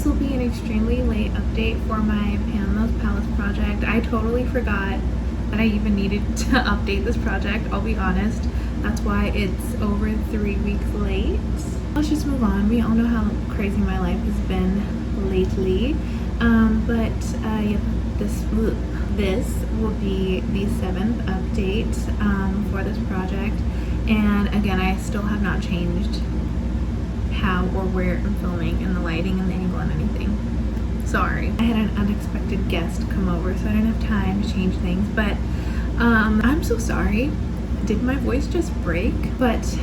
this will be an extremely late update for my Pan Those Palettes project. I totally forgot that I even needed to update this project, I'll be honest. That's why it's over 3 weeks late. Let's just move on. We all know how crazy my life has been lately. Yeah, this will be the 7th update for this project. And again, I still have not changed how or where I'm filming and the lighting and the angle and anything. Sorry. I had an unexpected guest come over, so I didn't have time to change things, but I'm so sorry. Did my voice just break? But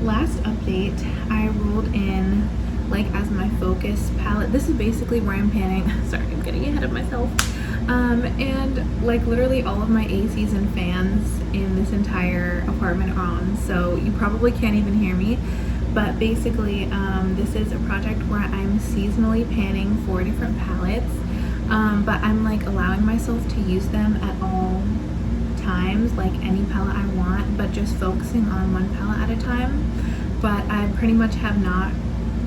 last update, I rolled in like as my focus palette. This is basically where I'm panning. Sorry, I'm getting ahead of myself. And like literally all of my ACs and fans in this entire apartment are on, so you probably can't even hear me. But basically, this is a project where I'm seasonally panning 4 different palettes, but I'm like allowing myself to use them at all times, like any palette I want, but just focusing on one palette at a time. But I pretty much have not,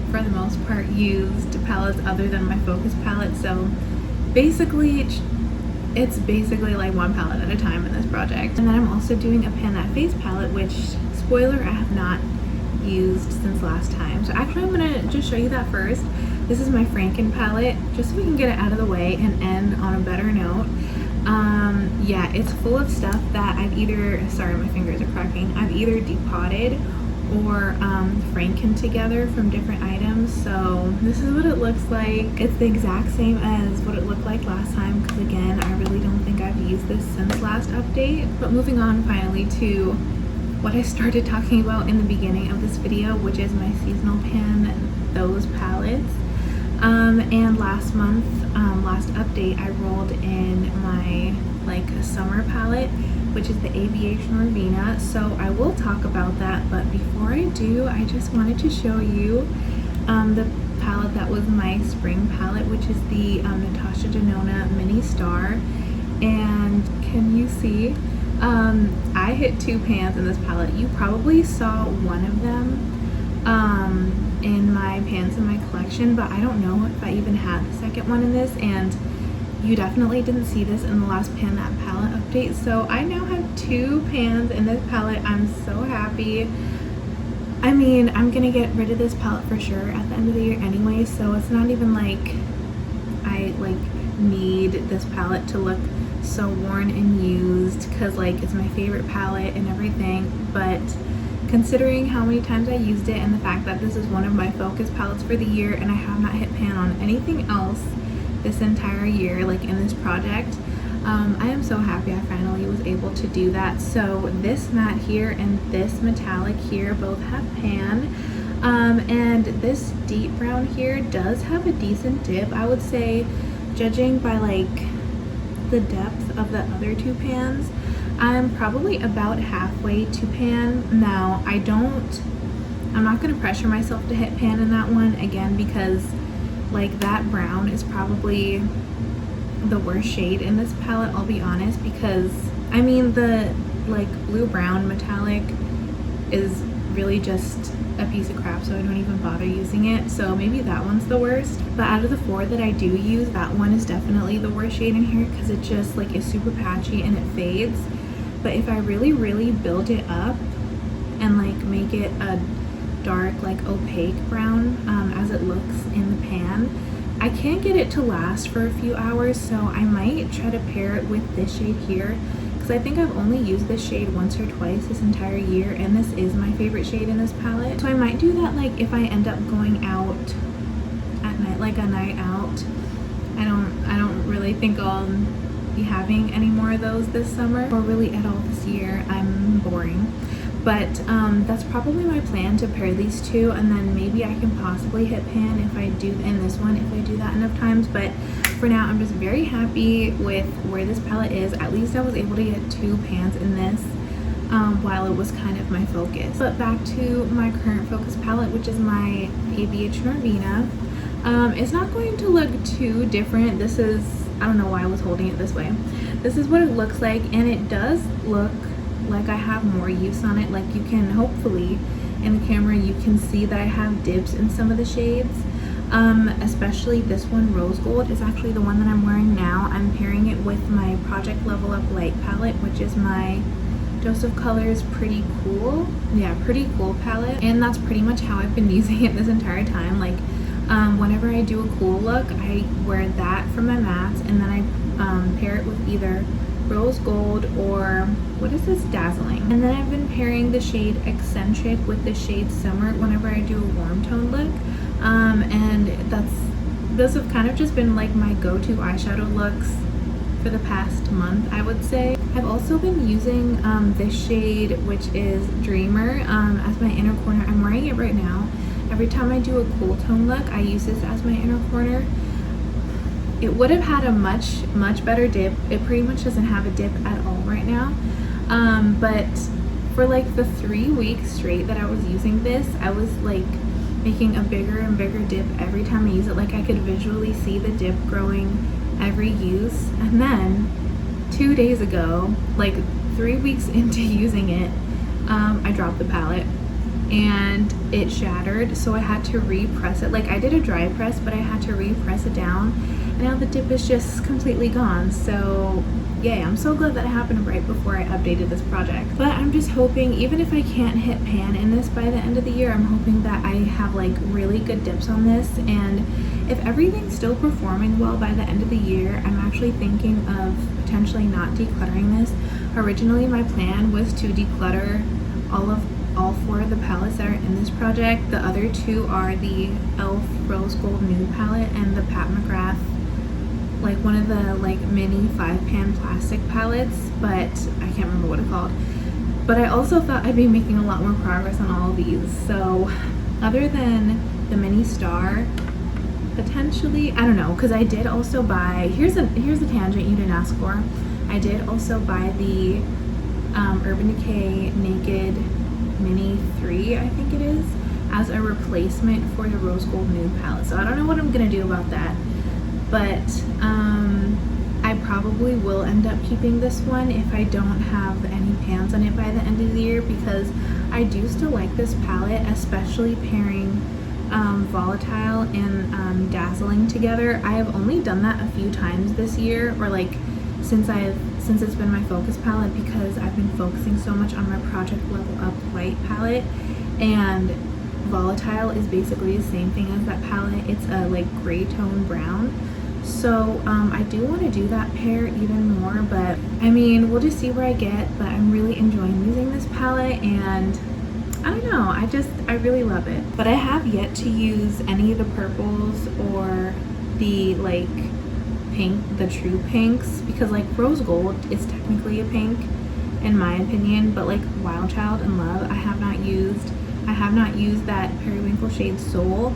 for the most part, used palettes other than my focus palette, so basically it's basically like one palette at a time in this project. And then I'm also doing a Pan That Face palette, which, spoiler, I have not used since last time. So actually I'm gonna just show you that first. This is my Franken palette, just so we can get it out of the way and end on a better note. Yeah, it's full of stuff that I've either, sorry my fingers are cracking, I've either depotted or Franken together from different items. So this is what it looks like. It's the exact same as what it looked like last time, because again, I really don't think I've used this since last update. But moving on finally to what I started talking about in the beginning of this video, which is my seasonal Pan Those palettes. And last month, last update, I rolled in my like summer palette, which is the Aviation Ravenna. So I will talk about that, but before I do, I just wanted to show you the palette that was my spring palette, which is the Natasha Denona Mini Star. And can you see? I hit 2 pans in this palette. You probably saw one of them in my pans in my collection, but I don't know if I even had the second one in this, and you definitely didn't see this in the last Pan That palette update. So I now have 2 pans in this palette. I'm so happy. I mean, I'm gonna get rid of this palette for sure at the end of the year anyway, so it's not even like I like need this palette to look so worn and used, because like it's my favorite palette and everything. But considering how many times I used it and the fact that this is one of my focus palettes for the year and I have not hit pan on anything else this entire year, like in this project, I am so happy I finally was able to do that. So this matte here and this metallic here both have pan, and this deep brown here does have a decent dip, I would say, judging by like the depth of the other 2 pans. I'm probably about halfway to pan. Now I'm not going to pressure myself to hit pan in that one, again, because like that brown is probably the worst shade in this palette, I'll be honest, because I mean the like blue brown metallic is really just a piece of crap, so I don't even bother using it. So maybe that one's the worst. But out of the 4 that I do use, that one is definitely the worst shade in here, because it just like is super patchy and it fades. But if I really build it up and like make it a dark, like opaque brown as it looks in the pan, I can't get it to last for a few hours. So I might try to pair it with this shade here, because I think I've only used this shade once or twice this entire year, and this is my favorite shade in this palette. So I might do that like if I end up going out at night, like a night out. I don't really think I'll be having any more of those this summer, or really at all this year. I'm boring. But that's probably my plan, to pair these 2, and then maybe I can possibly hit pan if I do in this one, if I do that enough times. But for now, I'm just very happy with where this palette is. At least I was able to get 2 pans in this while it was kind of my focus. But back to my current focus palette, which is my Aviation Ravenna. It's not going to look too different. This is, I don't know why I was holding it this way. This is what it looks like, and it does look like I have more use on it. Like you can, hopefully in the camera you can see that I have dips in some of the shades. Especially this one, Rose Gold, is actually the one that I'm wearing now. I'm pairing it with my Project Level Up Light palette, which is my Dose of Colors Pretty Cool. Yeah, Pretty Cool palette. And that's pretty much how I've been using it this entire time. Like, whenever I do a cool look, I wear that for my mattes, and then I pair it with either Rose Gold or, what is this, Dazzling. And then I've been pairing the shade Eccentric with the shade Summer whenever I do a warm tone look. And those have kind of just been like my go-to eyeshadow looks for the past month, I would say. I've also been using this shade, which is Dreamer, as my inner corner. I'm wearing it right now. Every time I do a cool tone look, I use this as my inner corner. It would have had a much better dip. It pretty much doesn't have a dip at all right now. But for like the 3 weeks straight that I was using this, I was like making a bigger and bigger dip every time I use it. Like, I could visually see the dip growing every use. And then 2 days ago, like 3 weeks into using it, I dropped the palette and it shattered, so I had to repress it. Like, I did a dry press, but I had to repress it down, and now the dip is just completely gone. So yay, I'm so glad that happened right before I updated this project. But I'm just hoping, even if I can't hit pan in this by the end of the year, I'm hoping that I have like really good dips on this. And if everything's still performing well by the end of the year, I'm actually thinking of potentially not decluttering this. Originally, my plan was to declutter all 4 of the palettes that are in this project. The other 2 are the e.l.f. Rose Gold Nude palette and the Pat McGrath, like one of the like mini 5-pan plastic palettes, but I can't remember what it's called. But I also thought I'd be making a lot more progress on all of these. So other than the mini star, potentially, I don't know, because I did also buy, here's a tangent you didn't ask for. I did also buy the Urban Decay Naked Mini 3, I think it is, as a replacement for the Rose Gold Nude palette. So I don't know what I'm gonna do about that, but I probably will end up keeping this one if I don't have any pans on it by the end of the year, because I do still like this palette, especially pairing Volatile and Dazzling together. I have only done that a few times this year, or like since it's been my focus palette, because I've been focusing so much on my Project Level Up White palette, and Volatile is basically the same thing as that palette. It's a like gray tone brown. So I do want to do that pair even more, but I mean, we'll just see where I get. But I'm really enjoying using this palette, and I don't know, I really love it. But I have yet to use any of the purples or the like pink, the true pinks, because like Rose Gold is technically a pink in my opinion, but like Wild Child and Love I have not used that Periwinkle shade Soul.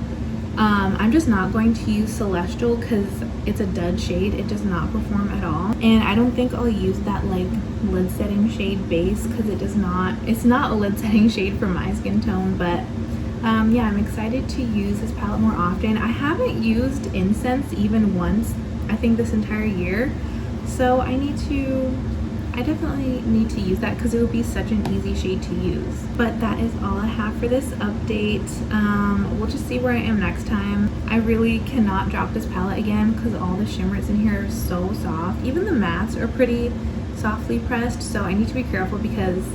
I'm just not going to use Celestial because it's a dud shade. It does not perform at all, and I don't think I'll use that like lid setting shade Base because it's not a lid setting shade for my skin tone. But yeah, I'm excited to use this palette more often. I haven't used Incense even once, I think, this entire year, so I definitely need to use that because it would be such an easy shade to use. But that is all I have for this update. We'll just see where I am next time. I really cannot drop this palette again because all the shimmers in here are so soft. Even the mattes are pretty softly pressed, so I need to be careful, because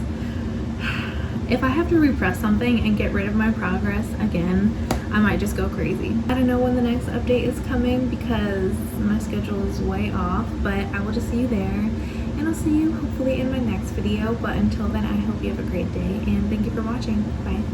if I have to repress something and get rid of my progress again, I might just go crazy. I don't know when the next update is coming because my schedule is way off, but I will just see you there, and I'll see you hopefully in my next video. But until then, I hope you have a great day, and thank you for watching. Bye.